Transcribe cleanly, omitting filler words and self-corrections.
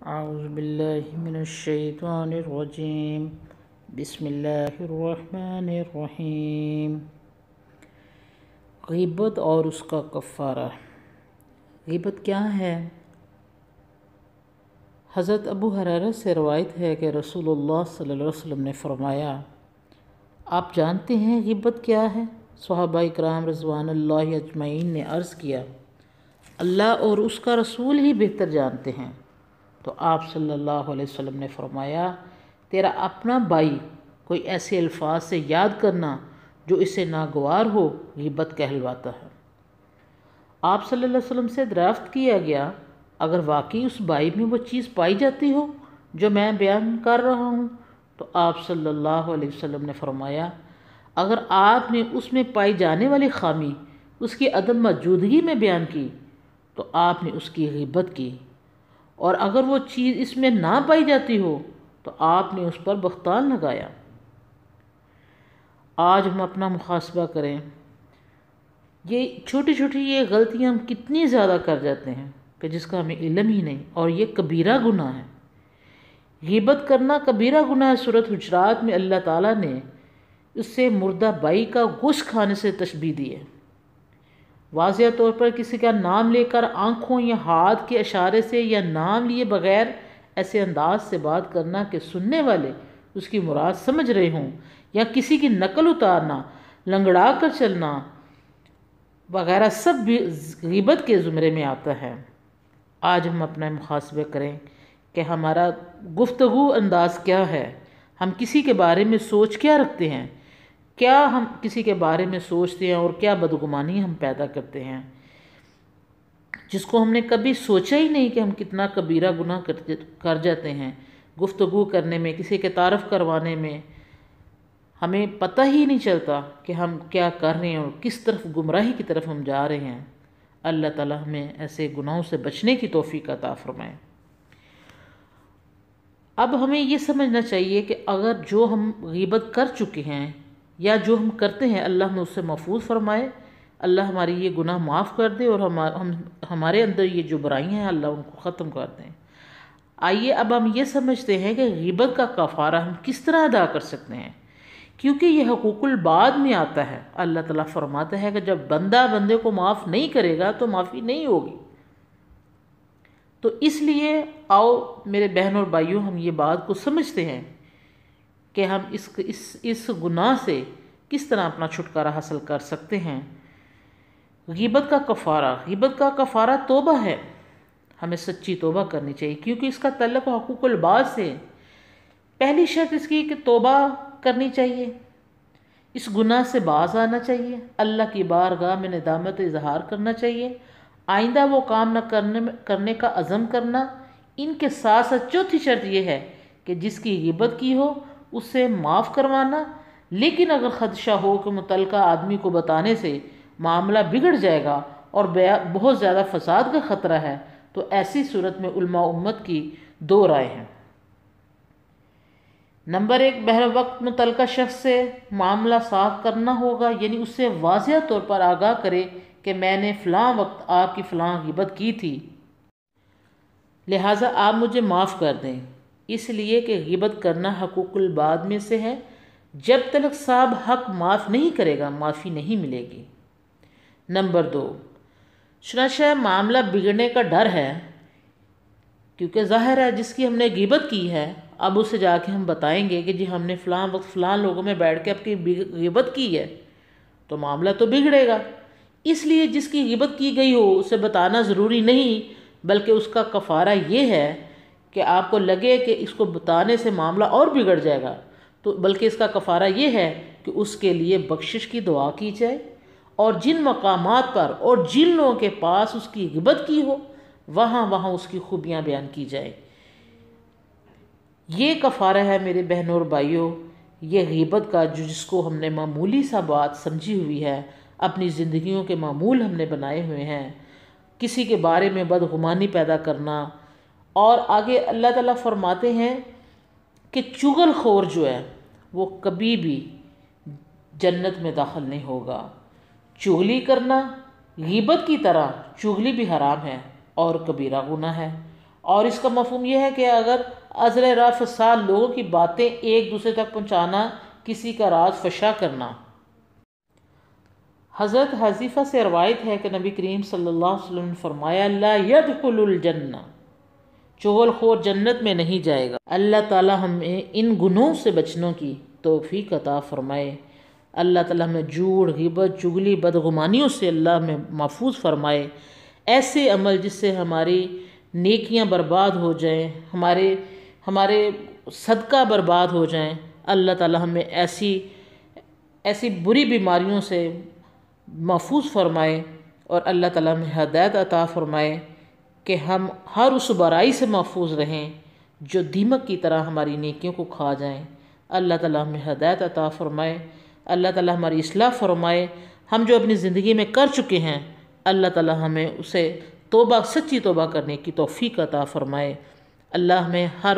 اعوذ باللہ من الشیطان الرجیم بسم اللہ الرحمن الرحیم۔ غیبت اور اس کا کفارہ۔ غیبت کیا ہے؟ حضرت ابو ہریرہ سے روایت ہے کہ رسول اللہ صلی اللہ علیہ وسلم نے فرمایا، آپ جانتے ہیں غیبت کیا ہے؟ صحابہ اکرام رضوان اللہ اجمعین نے عرض کیا، اللہ اور اس کا رسول ہی بہتر جانتے ہیں۔ تو آپ صلی اللہ علیہ وسلم نے فرمایا، تیرا اپنا بھائی کوئی ایسے الفاظ سے یاد کرنا جو اسے ناگوار ہو، غیبت کہلواتا ہے۔ آپ صلی اللہ علیہ وسلم سے دریافت کیا گیا، اگر واقعی اس بھائی میں وہ چیز پائی جاتی ہو جو میں بیان کر رہا ہوں، تو آپ صلی اللہ علیہ وسلم نے فرمایا، اگر آپ نے اس میں پائی جانے والی خامی اس کی عدم موجودگی میں بیان کی تو آپ نے اس کی غیبت کی، اور اگر وہ چیز اس میں نہ پائی جاتی ہو تو آپ نے اس پر بہتان لگایا۔ آج ہم اپنا محاسبہ کریں، یہ چھوٹی چھوٹی یہ غلطیاں ہم کتنی زیادہ کر جاتے ہیں کہ جس کا ہمیں علم ہی نہیں، اور یہ کبیرہ گناہ ہے۔ غیبت کرنا کبیرہ گناہ ہے۔ سورۃ حجرات میں اللہ تعالیٰ نے اس سے مردہ بھائی کا گوشت کھانے سے تشبیہ دی ہے۔ واضح طور پر کسی کا نام لے کر آنکھوں یا ہاتھ کے اشارے سے یا نام لیے بغیر ایسے انداز سے بات کرنا کہ سننے والے اس کی مراد سمجھ رہے ہوں، یا کسی کی نقل اتارنا، لنگڑا کر چلنا وغیرہ سب بھی غیبت کے زمرے میں آتا ہے۔ آج ہم اپنا محاسبہ کریں کہ ہمارا گفتگو انداز کیا ہے، ہم کسی کے بارے میں سوچ کیا رکھتے ہیں، کیا ہم کسی کے بارے میں سوچتے ہیں، اور کیا بدگمانی ہم پیدا کرتے ہیں جس کو ہم نے کبھی سوچا ہی نہیں کہ ہم کتنا کبیرہ گناہ کر جاتے ہیں۔ گفتگو کرنے میں، کسی کے تعارف کروانے میں ہمیں پتہ ہی نہیں چلتا کہ ہم کیا کر رہے ہیں اور کس طرف گمراہی کی طرف ہم جا رہے ہیں۔ اللہ تعالیٰ ہمیں ایسے گناہوں سے بچنے کی توفیق عطا فرمائے۔ اب ہمیں یہ سمجھنا چاہیے کہ اگر جو ہم غیبت کر چکے ہیں یا جو ہم کرتے ہیں، اللہ ہمیں اس سے محفوظ فرمائے، اللہ ہماری یہ گناہ معاف کر دے، اور ہمارے اندر یہ جو برائیاں ہیں اللہ ان کو ختم کر دیں۔ آئیے اب ہم یہ سمجھتے ہیں کہ غیبت کا کفارہ ہم کس طرح ادا کر سکتے ہیں، کیونکہ یہ حقوق العباد میں آتا ہے۔ اللہ تعالیٰ فرماتا ہے کہ جب بندہ بندے کو معاف نہیں کرے گا تو معافی نہیں ہوگی۔ تو اس لیے آؤ میرے بہن اور بھائیوں، ہم یہ بات کو سمجھتے ہیں کہ ہم اس گناہ سے کس طرح اپنا چھٹکارا حاصل کر سکتے ہیں۔ غیبت کا کفارہ، غیبت کا کفارہ توبہ ہے۔ ہمیں سچی توبہ کرنی چاہیے، کیونکہ اس کا تعلق حقوق العباد سے ہے۔ پہلی شرط اس کی کہ توبہ کرنی چاہیے، اس گناہ سے باز آنا چاہیے، اللہ کی بارگاہ میں ندامت اظہار کرنا چاہیے، آئندہ وہ کام نہ کرنے کا عزم کرنا۔ ان کے ساتھ ساتھ چوتھی شرط یہ ہے کہ جس کی غیبت کی ہو اسے معاف کروانا، لیکن اگر خدشہ ہو کہ متعلقہ آدمی کو بتانے سے معاملہ بگڑ جائے گا اور بہت زیادہ فساد کا خطرہ ہے، تو ایسی صورت میں علماء امت کی دو رائے ہیں۔ نمبر 1، بہر وقت متعلقہ شخص سے معاملہ صاف کرنا ہوگا، یعنی اس سے واضح طور پر آگاہ کرے کہ میں نے فلاں وقت آپ کی فلاں غیبت کی تھی، لہٰذا آپ مجھے معاف کر دیں، اس لیے کہ غیبت کرنا حقوق العباد میں سے ہے۔ جب تک صاحب حق معاف نہیں کرے گا معافی نہیں ملے گی۔ نمبر 2، چنانچہ معاملہ بگڑنے کا ڈر ہے، کیونکہ ظاہر ہے جس کی ہم نے غیبت کی ہے، اب اسے جا کے ہم بتائیں گے کہ جی ہم نے فلاں وقت فلاں لوگوں میں بیٹھ کے آپ کی غیبت کی ہے، تو معاملہ تو بگڑے گا۔ اس لیے جس کی غیبت کی گئی ہو اسے بتانا ضروری نہیں، بلکہ اس کا کفارہ یہ ہے کہ آپ کو لگے کہ اس کو بتانے سے معاملہ اور بگڑ جائے گا، تو بلکہ اس کا کفارہ یہ ہے کہ اس کے لیے بخشش کی دعا کی جائے، اور جن مقامات پر اور جن لوگوں کے پاس اس کی غیبت کی ہو وہاں اس کی خوبیاں بیان کی جائے۔ یہ کفارہ ہے میرے بہنوں اور بھائیوں، یہ غیبت کا جس کو ہم نے معمولی سا بات سمجھی ہوئی ہے، اپنی زندگیوں کے معمول ہم نے بنائے ہوئے ہیں، کسی کے بارے میں بدگمانی پیدا کرنا۔ اور آگے اللہ تعالیٰ فرماتے ہیں کہ چغل خور جو ہے وہ کبھی بھی جنت میں داخل نہیں ہوگا۔ چغلی کرنا غیبت کی طرح چغلی بھی حرام ہے اور کبیرہ گناہ ہے، اور اس کا مفہوم یہ ہے کہ اگر عزل راہ فساد لوگوں کی باتیں ایک دوسرے تک پہنچانا، کسی کا راز فشا کرنا۔ حضرت حذیفہ سے روایت ہے کہ نبی کریم صلی اللہ علیہ وسلم نے فرمایا لا يدخل الجنہ، چغل خور جنت میں نہیں جائے گا۔ اللہ تعالی ہمیں ان گناہوں سے بچنے کی توفیق عطا فرمائے۔ اللہ تعالی ہمیں جھوٹ، غیبت، چغلی، بدگمانیوں سے اللہ ہمیں محفوظ فرمائے۔ ایسے عمل جس سے ہماری نیکیاں برباد ہو جائیں، ہمارے صدقہ برباد ہو جائیں، اللہ تعالی ہمیں ایسی بری بیماریوں سے محفوظ فرمائے، اور اللہ تعالیٰ ہمیں ہدایت عطا فرمائے کہ ہم ہر اس برائی سے محفوظ رہیں جو دیمک کی طرح ہماری نیکیوں کو کھا جائیں۔ اللہ تعالیٰ ہمیں ہدایت عطا فرمائے، اللہ تعالیٰ ہماری اصلاح فرمائے۔ ہم جو اپنی زندگی میں کر چکے ہیں، اللہ تعالیٰ ہمیں اسے سچی توبہ کرنے کی توفیق عطا فرمائے۔ اللہ ہمیں ہر